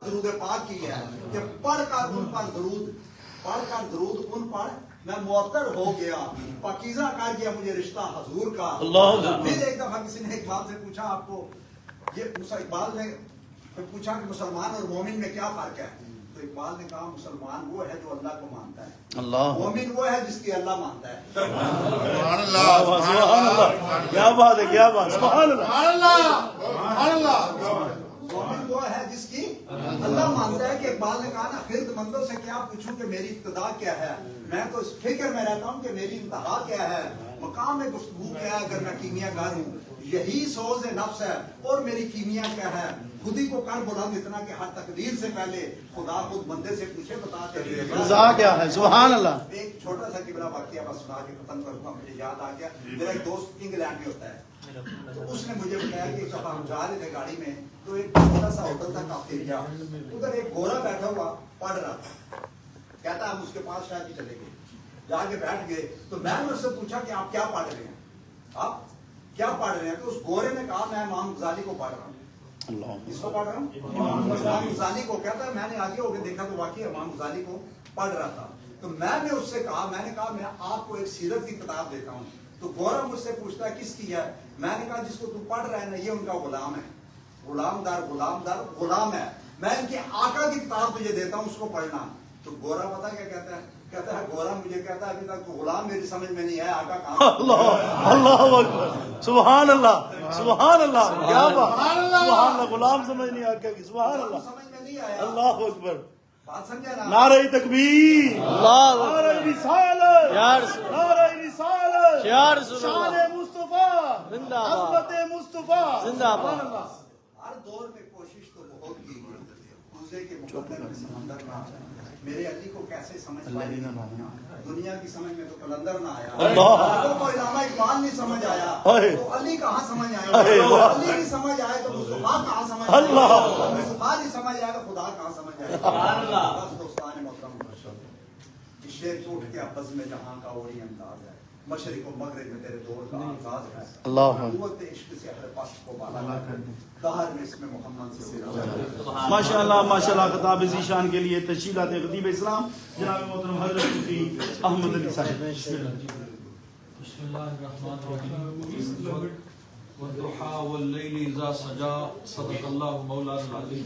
درود پاک کی ہے کہ پڑھ کر ان پر درود ان پر میں معطر ہو گیا، پاکیزہ کر گیا مجھے رشتہ حضور کا۔ پھر ایک دفعہ کسی نے اقبال سے پوچھا، آپ کو یہ اقبال نے پوچھا کہ مسلمان اور مومن میں کیا فرق ہے؟ تو اقبال نے کہا مسلمان وہ ہے جو اللہ کو مانتا ہے، مومن وہ ہے جس کی اللہ مانتا ہے۔ سبحان اللہ، سبحان اللہ، کیا بات ہے، کیا بات، سبحان اللہ، سبحان اللہ۔ مومن وہ ہے جس کی اللہ مانتا ہے کہ اقبال نے کہا نا، خرد مندوں سے کیا پوچھوں کہ میری ابتدا کیا ہے، میں تو اس فکر میں رہتا ہوں کہ میری انتہا کیا ہے، مقام میں گفتگو کیا ہے اگر میں کیمیا گر ہوں، یہی سوز نفس ہے اور میری کیمیا کیا ہے، خودی کو کر بلند اتنا کہ ہر تقدیر سے پہلے خدا خود بندے سے پوچھے بتا دے رضا کیا ہے۔ سبحان اللہ۔ ایک چھوٹا سا قبلہ واقعہ بس سنا کے ختم کروں گا، مجھے یاد آ گیا، میرا ایک دوست انگلینڈ میں ہوتا ہے، تو اس نے مجھے بتایا کہ جب ہم جا رہے تھے گاڑی میں تو ایک چھوٹا سا ہوٹل تھا کافیریا، ادھر ایک گورا بیٹھا ہوا پڑھ رہا تھا، کہتا ہم اس کے پاس شاید ہی چلے گئے، جا کے بیٹھ گئے تو میں نے اس سے پوچھا کہ آپ کیا پڑھ رہے ہیں، آپ کیا پڑھ رہے ہیں؟ تو اس گورے نے کہا میں امام غزالی کو پڑھ رہا ہوں۔ اس کو پڑھ رہا ہوں امام غزالی کو۔ کہتا ہے میں نے آگے ہو کے دیکھا تو واقعی امام غزالی کو پڑھ رہا تھا، تو میں نے اس سے کہا، میں نے کہا میں آپ کو ایک سیرت کی کتاب دیتا ہوں، تو گورا مجھ سے پوچھتا ہے کس کی ہے؟ میں نے کہا جس کو تو پڑھ رہا ہے نا یہ ان کا غلام ہے، غلام دار غلام ہے، میں ان کے آقا کی کتاب تجھے دیتا ہوں اس کو پڑھنا۔ تو گورا پتا کیا کہتا ہے؟ کہتا ہے گورا مجھے کہتا ہے ابھی تک تو غلام میری سمجھ میں نہیں آیا، آقا کہاں؟ اللہ اکبر، سبحان اللہ، سبحان اللہ، کیا بات، سبحان اللہ، غلام سمجھ نہیں آقا کی، سبحان اللہ، سمجھ میں نہیں آیا۔ اللہ اکبر، بات سمجھا نا؟ نعرہ تکبیر، نعرہ رسالت، نعرہ رسالت، شان مصطفیٰ، عظمت مصطفیٰ، سبحان اللہ۔ ہر دور میں کوشش تو بہت کی گئی، دوسرے کے مقدر میں سمندر نہ آیا، میرے علی کو کیسے سمجھ پائی، دنیا کی سمجھ میں تو قلندر نہ آیا، اگر کو علامہ اقبال نہیں سمجھ آیا تو علی کہاں سمجھ آیا، علی نہیں سمجھ آئے تو مصطفیٰ کہاں سمجھ آیا، مصطفیٰ نہیں سمجھ آیا تو خدا کہاں سمجھ آیا۔ بس دوستان محترم، اس شعر کو اٹھ کے ابز میں جہاں کا اوری انداز ہے، مشرق و مغرب میں تیرے دور کا آغاز ہے، قوت عشق سے ہر پشت کو بالا کر دہر میں اس میں محمد سے ماشاء اللہ، ماشاء اللہ۔ خطاب ذیشان کے لیے تشہیرات خطیب اسلام جناب محترم حضرت مفتی احمد علی صاحب۔ بسم اللہ الرحمن الرحیم، والضحیٰ واللیل اذا سجا، صدق اللہ مولانا العظیم۔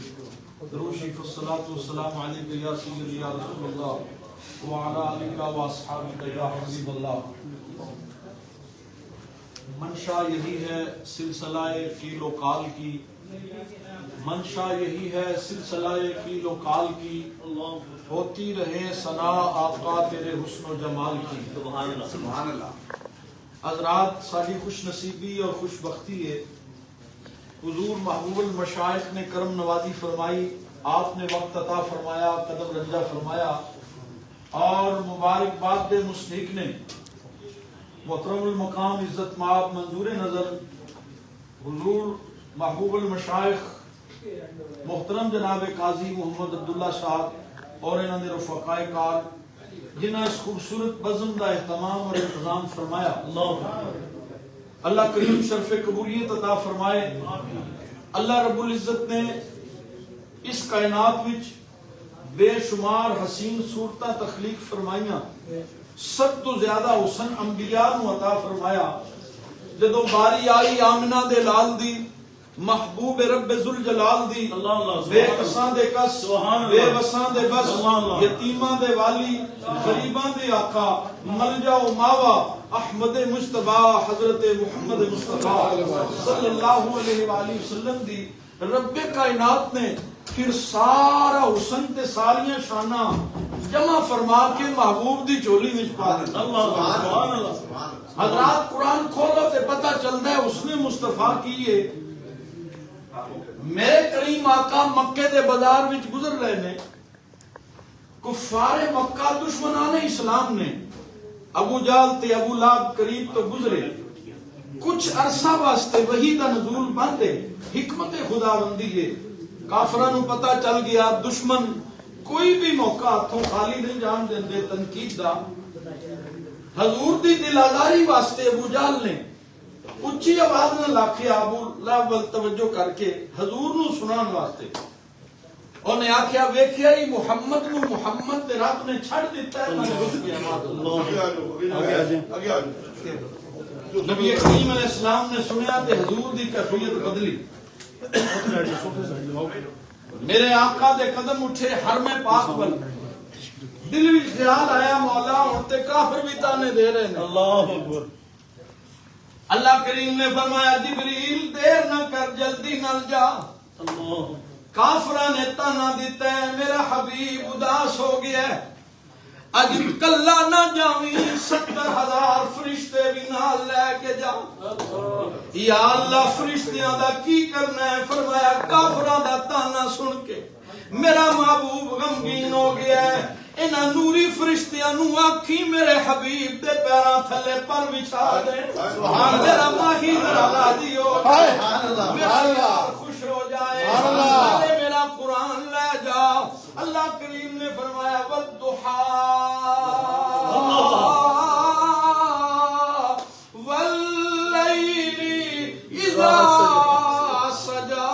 دروشی فالصلاة والسلام علیک یا سیدی یا رسول اللہ وعلی آلک واصحابک یا حبیب اللہ۔ منشا یہی ہے سلسلہ قیل و قال کی، منشا یہی ہے سلسلہ قیل و قال کی، ہوتی رہے ثنا آقا تیرے حسن و جمال کی۔ سبحان اللہ۔ حضرات، ساری خوش نصیبی اور خوش بختی ہے، حضور محبوب المشائخ نے کرم نوازی فرمائی، آپ نے وقت عطا فرمایا، قدم رنجہ فرمایا، اور مبارکباد دے مستحق نے محترم المقام عزت مآب منظور نظر حضور محبوب المشائخ محترم جناب قاضی محمد عبداللہ صاحب اور انہوں نے رفقائے کار جنہاں اس خوبصورت بزم دا اہتمام اور انتظام فرمایا، اللہ کریم شرف قبولیت عطا فرمائے۔ اللہ رب العزت نے اس کائنات وچ بے شمار حسین صورتاں تخلیق فرمائیاں، سب تو زیادہ حسن انبیاء نو عطا فرمایا۔ جدو باری آئی آمنہ دے لال دی، محبوب رب ذوالجلال دی، بے کساں دے کس، بے بساں دے بس، یتیماں دے والی، غریباں دے آقا، ملجا و ماوا احمد مجتبیٰ حضرت محمد مصطفیٰ صلی اللہ علیہ وآلہ وسلم دی رب کائنات نے پھر سارا حسن تے ساریاں شانہ جمع فرما کے محبوب دی چولی وچ پا دتا۔ حضرات قرآن کھولو تے پتہ چلتا ہے اس نے مصطفیٰ کیے۔ میرے کریم آقا مکے دے بازار وچ گزر رہے نے، کفار مکہ دشمنان اسلام نے ابو جہل تے ابو لہب قریب تو گزرے، کچھ عرصہ واسطے وحی دا نزول بندے، حکمت خداوندی ہے، کافراں نو پتہ چل گیا دشمن کوئی بھی موقع ہاتھوں خالی نہیں جان دیندے تنقید دا۔ حضور دی دل آزاری واسطے ابو جہل نے اچھی آواز نہ لاکھیا ابو لہب ول توجہ کر کے حضور نو سنان واسطے، انہیں آخیا ویکھیا ہی محمد نو محمد دے رب نے چھڑ دیتا ہے میں رس گیا نبی کریم علیہ السلام نے سنیا تے حضور دی کیفیت بدلی میرے آقا دے قدم اٹھے حرم پاک ول دل بھی خیال آیا مولا ہن تے کافر بھی تانے دے رہے ہیں اللہ اکبر اللہ کریم نے فرمایا جبریل دیر نہ کر جلدی نہ جا کافرہ نے تانا دیتا ہے میرا حبیب اداس ہو گیا ہے اج کلا نہ جاویں 70,000 فرشتے بھی نال لے کے جا یا اللہ فرشتیاں دا کی کرنا ہے فرمایا کافراں دا تانا سن کے میرا محبوب غمگین ہو گیا ہے انہاں نوری فرشتیاں نو آکھی میرے حبیب دے پیراں تھلے پر بچھا دے سبحان میرا ماہی ذرا راضی ہو سبحان اللہ میرا یار خوش ہو جائے اللہ میرا قرآن لے جا اللہ کریم نے فرمایا والضحا واللیل اذا سجا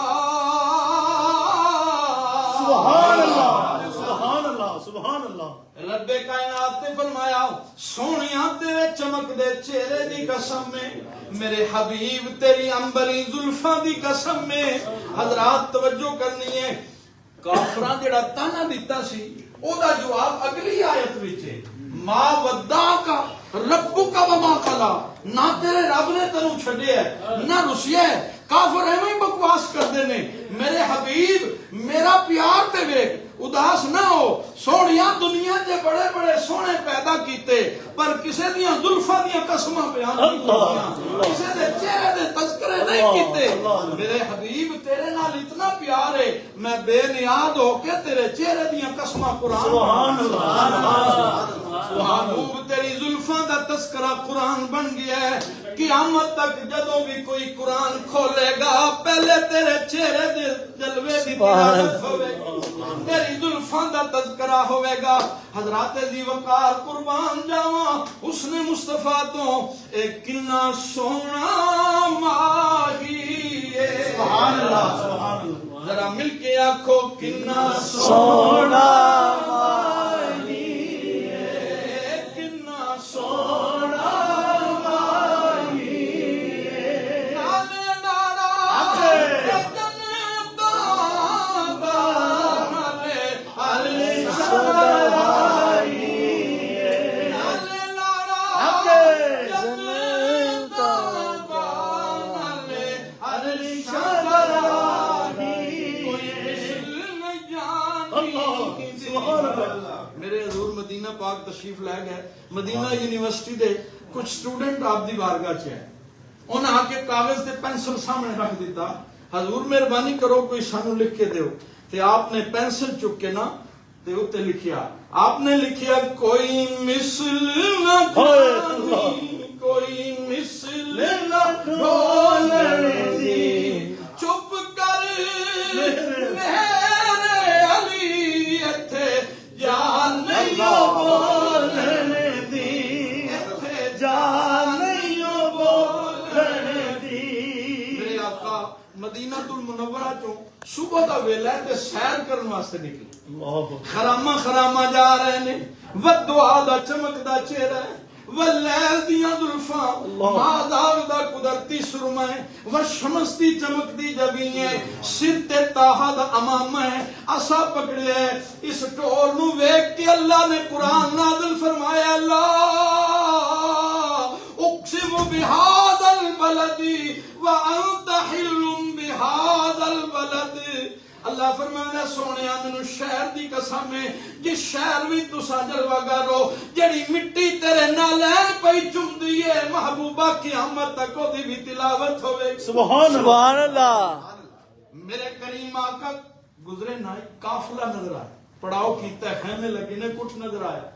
سبحان اللہ سبحان اللہ سبحان اللہ رب کائنات نے فرمایا سونیاں تیرے چمک دے چہرے دی قسم میں میرے حبیب تیری انبری زلفاں دی قسم میں حضرات توجہ کرنی ہے کافراں جڑا تانا دیتا سی او دا جواب اگلی آیت وچ ہے ما وداک ربک وما قلا نہ تیرے رب نے تینوں چھڈیا ہے نہ رسیا ہے کافر ایویں بکواس کردے نے میرے حبیب میرا پیار تے ویکھ اداس نہ ہو سونیاں دنیا دے بڑے بڑے سونے پیدا کیتے پر کسے دیاں زلفاں دیاں قسماں بیان نہیں کیتیاں کسے دے چہرے دے تذکرے نہیں کیتے میرے حبیب تیرے نال اتنا پیار ہے میں بے نیاز ہو کے تیرے چہرے دیاں قسماں قرآن سبحان اللہ محبوب تیری زلفاں دا تذکرہ قرآن بن گیا ہے قیامت تک جدوں بھی کوئی قرآن کھولے گا پہلے تیرے چہرے دے جلوے دی تلاوت ہوے گی تیری زلفاں دا تذکرہ ہوے گا حضرات ذی وقار قربان جاواں اس نے مصطفیٰ تو ایک کنا سونا ماہی ہے سبحان اللہ سبحان اللہ ذرا مل کے آکھو کنا سونا میرے حضور مدینہ پاک تشریف لے گئے مدینہ یونیورسٹی دے کچھ سٹوڈنٹ آپ دی بارگاہ چ ہے انہاں آ کے کاغذ تے پینسل سامنے رکھ دیتا حضور مہربانی کرو کوئی سانو لکھ کے دیو تے آپ نے پینسل چک کے نا تے اوتے لکھیا آپ نے لکھیا کوئی مثل نہ کوئی مثل نہ ڈھولنے دی چپ کر میرے علی ایتھے جان نہیں بولنے دی ایتھے جان نہیں بولنے دی میرے آقا مدینہ المنورہ چوں صبح دا ویلا تے سیر کرن واسطے نکلے خرامہ خرامہ جا رہے نے ودعا دا چمکدا چہرہ ہے واللیل دیاں زلفاں ماداب دا قدرتی سرما ہے وشمس دی چمکدی جبییں سر تے تاہا دا امامہ ہے اسا پکڑے ہے اس ٹور نو ویکھ کے اللہ نے قرآن نازل فرمایا اللہ اقسم بہذا البلد وانت حل بہذا البلد اللہ فرمایا سونیا مینوں شہر دی قسم ہے جس شہر وی تساں جلوہ گارو جڑی مٹی تیرے نالین پئی چمدی ہے محبوبہ قیامت تک دی بھی تلاوت ہوے سبحان اللہ میرے کریم آقا گزرے نہ قافلہ نظر آیا پڑاؤ کیتا ہے خیمے لگے نے کچھ نظر آیا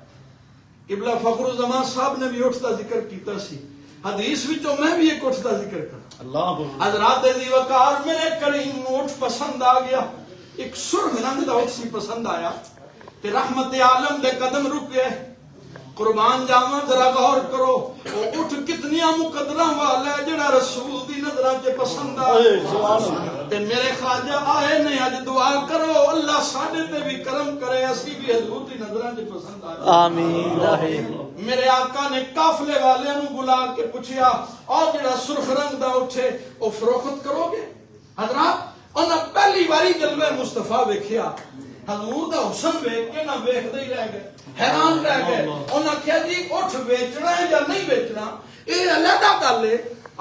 قبلہ فخر الزمان صاحب نے بھی اٹھتا ذکر کیتا سی حدیث وچوں میں بھی ایک اٹھتا ذکر کرا اللہ حضرات ذی وقار میرے کریم اٹھ پسند آ گیا ایک سرخ رنگ دا اٹھ سی پسند آیا تے رحمت عالم دے قدم رک گئے قربان جاواں ذرا غور کرو وہ اٹھ کتنیاں مقدراں والا ہے جڑا رسول دی نظراں چ پسند آئے تے میرے خواجہ آئے نے اج دعا کرو اللہ ساڈے تے بھی کرم کرے اسی بھی حضور دی نظراں چ پسند آئے آمین میرے آقا نے قافلے والے نو بلا کے پوچھیا اور جڑا سرخ رنگ دا اٹھے او فروخت کرو گے حضرات انہاں پہلی باری جلوہ مصطفیٰ ویکھیا حضور دا حسن ویکھ کے نہ ویکھدے ہی رہ گئے حیران رہ گئے انہاں کہا جی اٹھ بیچنا ہے یا نہیں بیچنا یہ علیحدہ گل ہے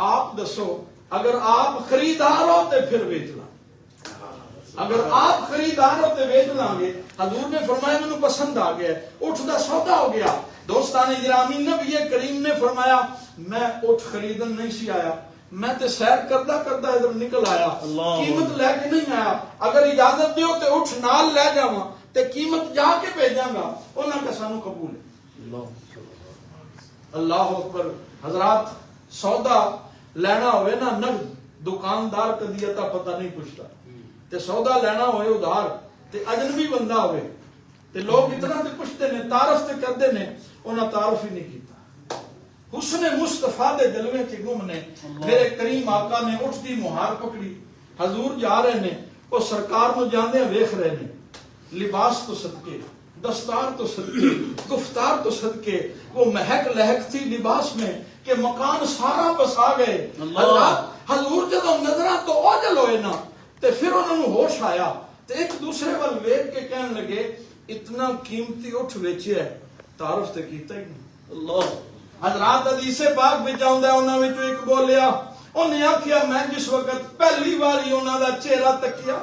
آپ دسو اگر آپ خریدار ہو تے پھر بیچنا اگر آپ خریدار ہو تے بیچ لیں گے حضور نے فرمایا مجھے پسند آ گیا اٹھ دا سودا ہو گیا دوستان گرامی نبی کریم نے فرمایا میں اٹھ خریدن نہیں سی آیا میں تے سیر کردہ کردہ ادھر نکل آیا قیمت لے کے نہیں آیا اگر اجازت دیو تے اٹھ نال لے جاواں تے قیمت جا کے بھیجاں گا انہاں کا سانو قبول ہے اللہ اکبر حضرات سودا لینا ہوئے نا نقد دکاندار کدی عطا پتہ نہیں پوچھتا تے سودا لینا ہوئے ادھار تے اجنبی بندہ ہوئے تے لوگ اتنا تے پوچھتے نے تعارف تے کردے نے انہاں تعارف ہی نہیں کیتا حسن مصطفیٰ دے جلوے چ گم نے میرے کریم آقا نے اٹھ دی مہار پکڑی حضور جا رہے نے وہ سرکار نو جاندے ویکھ رہے نے لباس تو صدقے دستار تو صدقے گفتار تو صدقے وہ مہک لہک تھی لباس میں کہ مکان سارا بسا گئے اللہ حضور جدوں نظراں تو اوجل ہوئے نا تے پھر انہوں نے ہوش آیا تے ایک دوسرے وال ویکھ کے کہنے لگے اتنا قیمتی اٹھ ویچیا ہے تعارف تے کیتا ہی نہیں اللہ حضرات حدیث پاک وچ آوندا ہے انہاں وچوں ایک بولیا انہیں آکھیا میں جس وقت پہلی باری انہاں دا چہرہ تکیا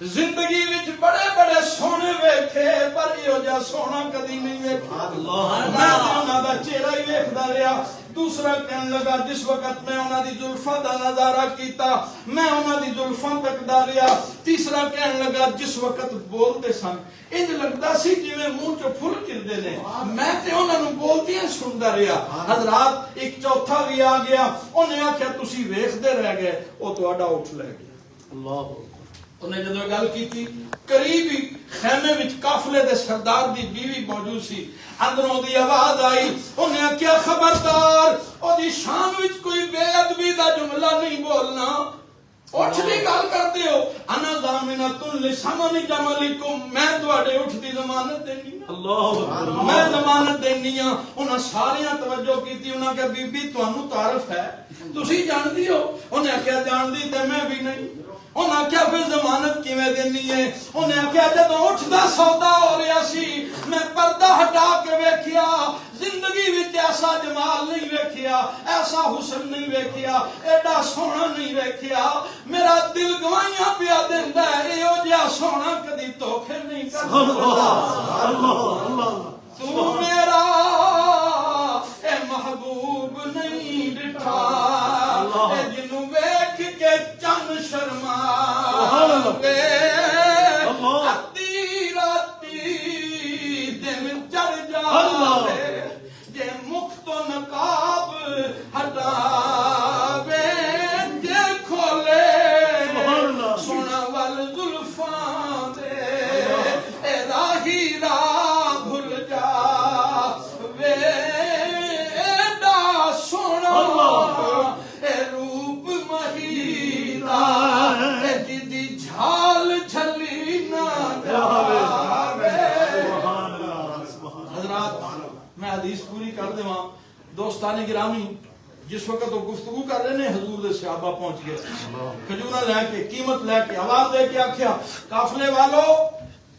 زندگی وچ بڑے بڑے سونے ویکھے پر ایہو جا سونا کدی نہیں ویکھا میں انہاں دا چہرہ ہی ویکھدا رہیا دوسرا کہنے لگا جس وقت میں انہاں دی زلفاں دا نظارہ کیتا میں انہاں دی زلفاں تکدا رہیا تیسرا کہنے لگا جس وقت بولتے سن انج لگدا سی جویں منہ چوں پھل کردے نے میں تے انہاں نوں بولدیاں سندا رہیا حضرات ایک چوتھا بھی آ گیا انہیں آکھیا تسی ویکھدے رہ گئے او تہاڈا اٹھ لے گیا اللہ انہیں جدو گل کی تھی قریب ہی خیمے وچ قافلے دے سردار دی بیوی موجود سی اندروں دی آواز آئی انہیں کیا خبردار او دی شان وچ کوئی بے ادبی دا جملہ نہیں بولنا اٹھ دی گل کرتے ہو انا ضامنۃ لثمن جملکم میں تواڈے اٹھ دی ضمانت دینی اللہ میں ضمانت دینی ہاں انہاں ساریاں توجہ کیتی انہاں کہ بی بی تانوں تعارف ہے تسی جاندی ہو انہیں کیا جاندی تے میں بھی نہیں انہاں کیا پھر ضمانت کیویں دینی ہے انہیں کیا جدوں اٹھ دا سودا ہو رہا سی میں پردہ ہٹا کے ویکھیا زندگی وچ ایسا جمال نہیں ویکھیا ایسا حسن نہیں ویکھیا ایڈا سونا نہیں ویکھیا میرا دل گواہیاں پیا دیندا ہے ایہو جہا سونا کدی دھوکے نہیں کر اللہ تو میرا اے محبوب نہیں ڈٹھا اے جنوں ویکھ کے چن شرما گے ادی راتی دن چڑھ جاوے جے مکھ تو نقاب ہٹاوے جے کھولے سونا وال زلفاں دے اے راہی راہ بھول جاوے ایڈا سونا اے روپ مہیرا اے جدی جھال جھلی نہ جاوے حضرات میں حدیث پوری کر دے وہاں دوستان گرامی جس وقت وہ گفتگو کر رہے ہیں حضور دے صحابہ پہنچ گئے کھجورا لے کے قیمت لے کے آواز دے کے آکھیا قافلے والو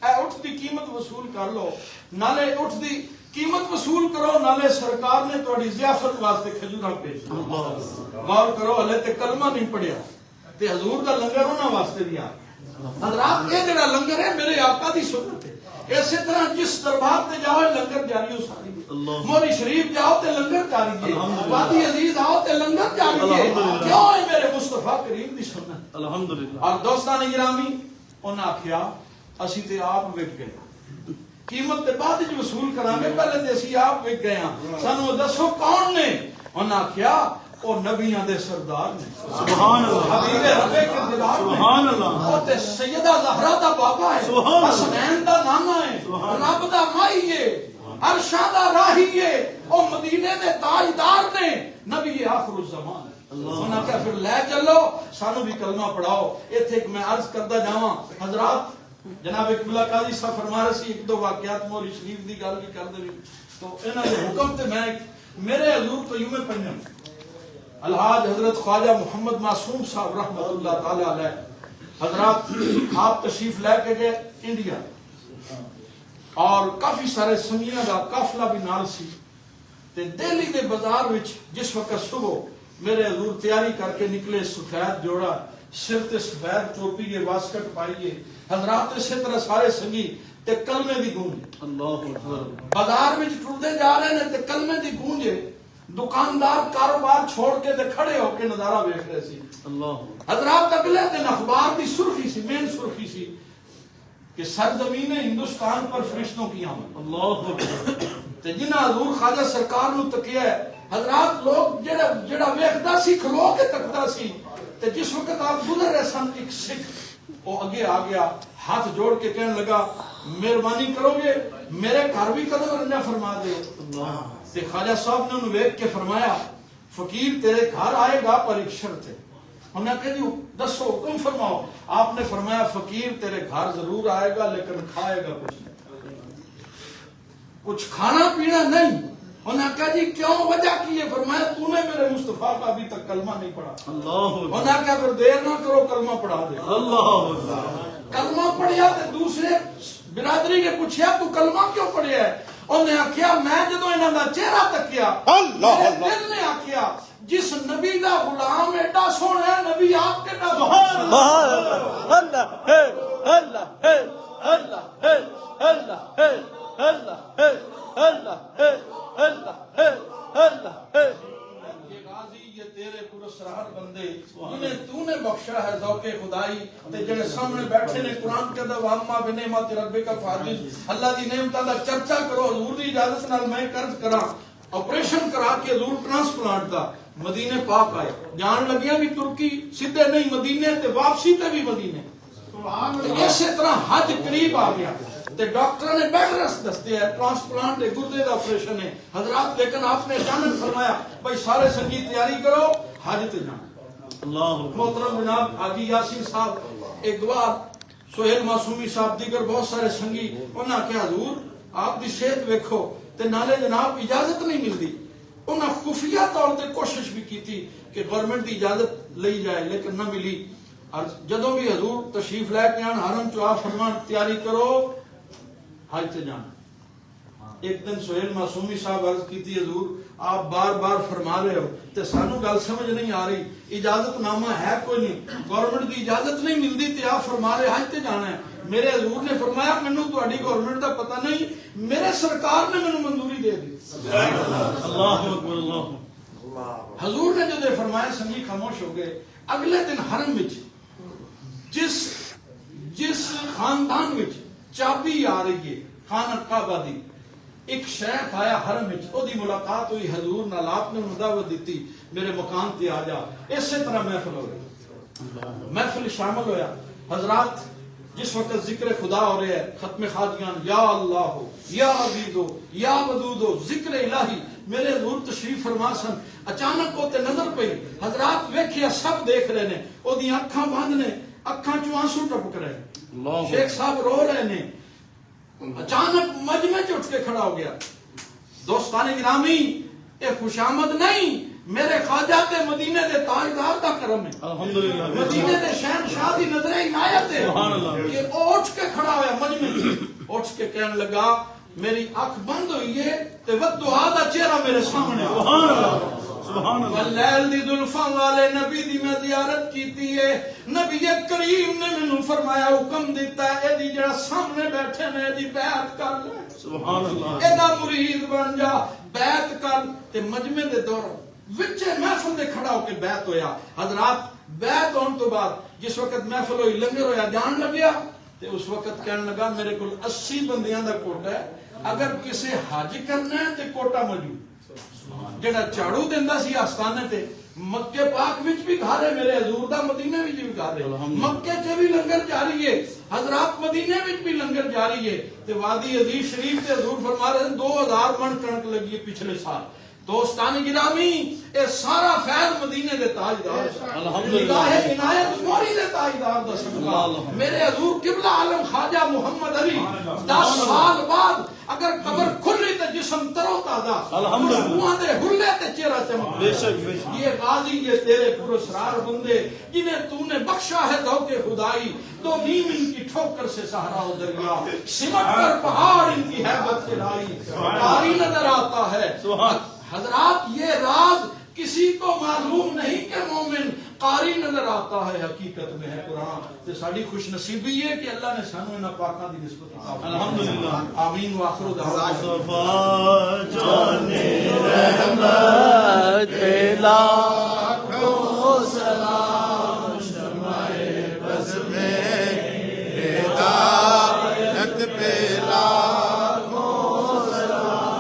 اے اٹھ دی قیمت وصول کر لو نالے اٹھ دی قیمت وصول کرو نالے سرکار نے تہاڈی ضیافت واسطے کھجورا بھیجا غور کرو ہلے تے کلمہ نہیں پڑھیا تے حضور دا لنگر انہاں واسطے بھی آ حضرات یہ جڑا لنگر ہے میرے آقا دی سنت ہے اسی طرح جس دربار تے جاؤ لنگر جاری ہو ساری موری شریف جاؤ تے لنگر جاری ہے وادی عزیز آؤ تے لنگر جاری ہے کیوں ہے میرے مصطفیٰ کریم دی سنت الحمدللہ اور دوستان گرامی انہاں آکھیا اسی تے آپ وک گئے قیمت تے بعد وچ وصول کران گے پہلے تے اسی آپ وک گئے ہاں سانو دسو کون نے انہاں آکھیا او نبیاں دے سردار نے سبحان اللہ حبیب رب کے دلار سبحان اللہ او تے سیدہ زہرا دا بابا ہے حسنین دا نانا ہے رب دا مائی ہے عرشاں دا راہی ہے او مدینے دے تاجدار نے نبی آخر الزمان انہاں کہا پھر لے چلو سانو بھی کلمہ پڑھاؤ ایتھے ایک میں عرض کردا جاواں حضرات جناب قبلہ قاضی صاحب فرما رہے سی ایک دو واقعات موری شریف دی گل بھی کر دے تو انہاں دے حکم تے میں میرے حضور قیوم پنجم الحاج حضرت خواجہ محمد معصوم صاحب رحمۃ اللہ تعالی علیہ حضرات آپ تشریف لے کے گئے انڈیا اور کافی سارے سنگیاں دا قافلہ بھی نال سی تے دہلی دے بازار وچ جس وقت صبح میرے حضور تیاری کر کے نکلے سفید جوڑا سر تے سفید ٹوپی ہے واسکٹ پائیے حضرات اسی طرح سارے سنگی تے کلمے دی گونج اللہ اکبر بازار وچ ٹردے جا رہے نے تے کلمے دی گونج دکاندار کاروبار چھوڑ کے تے کھڑے ہو کے نظارہ دیکھ رہے سی اللہ حضرات اگلے دن اخبار دی سرخی سی مین سرخی سی کہ سرزمین ہندوستان پر فرشتوں کی آمد اللہ اکبر تے جنہ حضور خواجہ سرکار نو تکیا ہے حضرات لوگ جڑا ویکھدا سی کھلو کے تکدا سی تے جس وقت آپ گزر رہے سن ایک سکھ وہ اگے آ گیا ہاتھ جوڑ کے کہنے لگا مہربانی کرو گے میرے گھر بھی قدم رنجا فرما دے تے خواجہ صاحب نے انہوں ویکھ کے فرمایا فقیر تیرے گھر آئے گا پر ایک شرط ہے انہوں نے کہا جی دسو حکم فرماؤ آپ نے فرمایا فقیر تیرے گھر ضرور آئے گا لیکن کھائے گا کچھ کھانا پینا نہیں انہوں نے کہا جی کیوں وجہ کی ہے فرمایا تو نے میرے مصطفیٰ کا ابھی تک کلمہ نہیں پڑھا انہوں نے کہا پھر دیر نہ کرو کلمہ پڑھا دے کلمہ پڑھیا تو دوسرے برادری کے پوچھیا تو کلمہ کیوں پڑھیا ہے انہوں نے آکھیا میں جدو انہوں نے چہرہ تکیا میرے دل نے آکھیا جس نبی دا غلام ایڈا سونا ہے نبی آپ کے دا سبحان اللہ ہے اللہ ہے اللہ ہے اللہ ہے اللہ ہے اللہ ہے اللہ ہے اللہ ہے یہ غازی یہ تیرے پرسرار بندے انہیں تو نے بخشا ہے ذوق خدائی تے جڑے سامنے بیٹھے نے قرآن کے اندر واما بنعمت ربک فحدث اللہ دی نعمتاں دا چرچا کرو حضور دی اجازت نال میں قرض کراں آپریشن کرا کے حضور ٹرانسپلانٹ دا مدینے پاک آئے جان لگیا بھی ترکی سیدھے نہیں مدینے تے واپسی تے بھی مدینے اسی طرح حج قریب آ گیا تے ڈاکٹر نے بیڈ ریسٹ دستے ہیں ٹرانسپلانٹ گردے دا آپریشن ہے حضرات لیکن آپ نے اچانک فرمایا بھائی سارے سنگی تیاری کرو حج تے جانا اللہ محترم جناب حاجی یاسین صاحب ایک بار سہیل معصومی صاحب دیگر بہت سارے سنگی انہاں کہ حضور آپ دی صحت ویکھو تے نالے جناب اجازت نہیں ملتی انہاں خفیہ طور تے کوشش بھی کی تھی کہ گورنمنٹ دی اجازت لئی جائے لیکن نہ ملی اور جدوں بھی حضور تشریف لے کے آن حرم چ آپ فرمان تیاری کرو حج تے جانا ایک دن سہیل معصومی صاحب عرض کی تھی حضور آپ بار بار فرما رہے ہو تے سانو گل سمجھ نہیں آ رہی اجازت نامہ ہے کوئی نہیں گورنمنٹ دی اجازت نہیں ملتی تے آپ فرما رہے حج تے جانا ہے میرے حضور نے فرمایا مینوں تہاڈی گورنمنٹ دا پتہ نہیں میرے سرکار نے مینوں منظوری دے دی اللہ اکبر اللہ حضور نے جدے فرمایا سنگی خاموش ہو گئے اگلے دن حرم وچ جس خاندان وچ چابی آ رہی ہے خانہ کعبہ دی ایک شیخ آیا حرم وچ او دی ملاقات ہوئی حضور نال آپ نے انہوں دعوت دیتی میرے مکان تے آ جا اسی طرح محفل ہو رہی محفل شامل ہویا حضرات جس وقت ذکر خدا ہو رہے ہیں ختم خواجگان یا اللہ ہو یا عبید ہو یا ودود ہو ذکر الہی میرے حضور تشریف فرما سن اچانک کو تے نظر پئی حضرات ویکھیا سب دیکھ رہے نے او دی اکھاں بند نے اکھاں چوں آنسو ٹپک رہے شیخ صاحب رو رہے نے اچانک مجمع چ اٹھ کے کھڑا ہو گیا دوستان گرامی یہ خوشامد نہیں میرے خواجہ تے مدینے دے تاجدار دا کرم ہے الحمدللہ مدینے دے شہنشاہ دی نظر عنایت ہے سبحان اللہ کہ اٹھ کے کھڑا ہوا مجمع اٹھ کے کہنے لگا میری آنکھ بند ہوئی ہے تے ودعا دا چہرہ میرے سامنے سبحان اللہ سبحان اللہ واللیل دی زلفاں والے نبی دی میں زیارت کیتی ہے نبی کریم نے مینوں فرمایا حکم دیتا ہے اے دی جڑا سامنے بیٹھے نے دی بیعت کر لے سبحان اللہ اے دا مرید بن جا بیعت کر تے مجمع دے دور وچے محفل دے کھڑا ہو کے بیعت ہویا حضرات بیعت ہون تو بعد جس وقت محفل ہوئی لنگر ہویا جان لگیا تے اس وقت کہنے لگا میرے کول 80 بندیاں دا کوٹا ہے اگر کسے حج کرنا ہے تے کوٹا موجود جڑا جھاڑو دیندا سی آستانے تے مکے پاک وچ بھی گھر ہے میرے حضور دا مدینے وچ بھی گھر ہے مکے تے بھی لنگر جاری ہے حضرات مدینے وچ بھی لنگر جاری ہے تے وادی عزیز شریف تے حضور فرما رہے ہیں 2000 من کنک لگی ہے پچھلے سال دوستان گرامی اے سارا فیض مدینے دے تاجدار الحمدللہ عنایت موری دے تاجدار دا صدقہ میرے حضور قبلہ عالم خواجہ محمد علی 10 سال بعد اگر قبر کھلی تے جسم ترو تازہ خوشبوئاں دے ہلے تے چہرہ چمک بے شک یہ غازی یہ تیرے پراسرار بندے جنہیں تو نے بخشا ہے ذوق خدائی تو نیم ان کی ٹھوکر سے سہارا ہو دریا سمٹ کر پہاڑ ان کی ہیبت سے لائی قاری نظر آتا ہے حضرات یہ راز کسی کو معلوم نہیں کہ مومن قاری نظر آتا ہے حقیقت میں ہے قرآن تے ساڑی خوش نصیبی ہے کہ اللہ نے سانو انہاں پاکاں دی نسبت عطا فرمائی الحمدللہ آمین وآخر دعوانا مصطفیٰ جان رحمت پہ لاکھوں سلام شمع بز میں ہدایت پہ لاکھوں سلام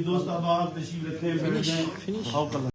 دوست اب آپ تشریف رکھیں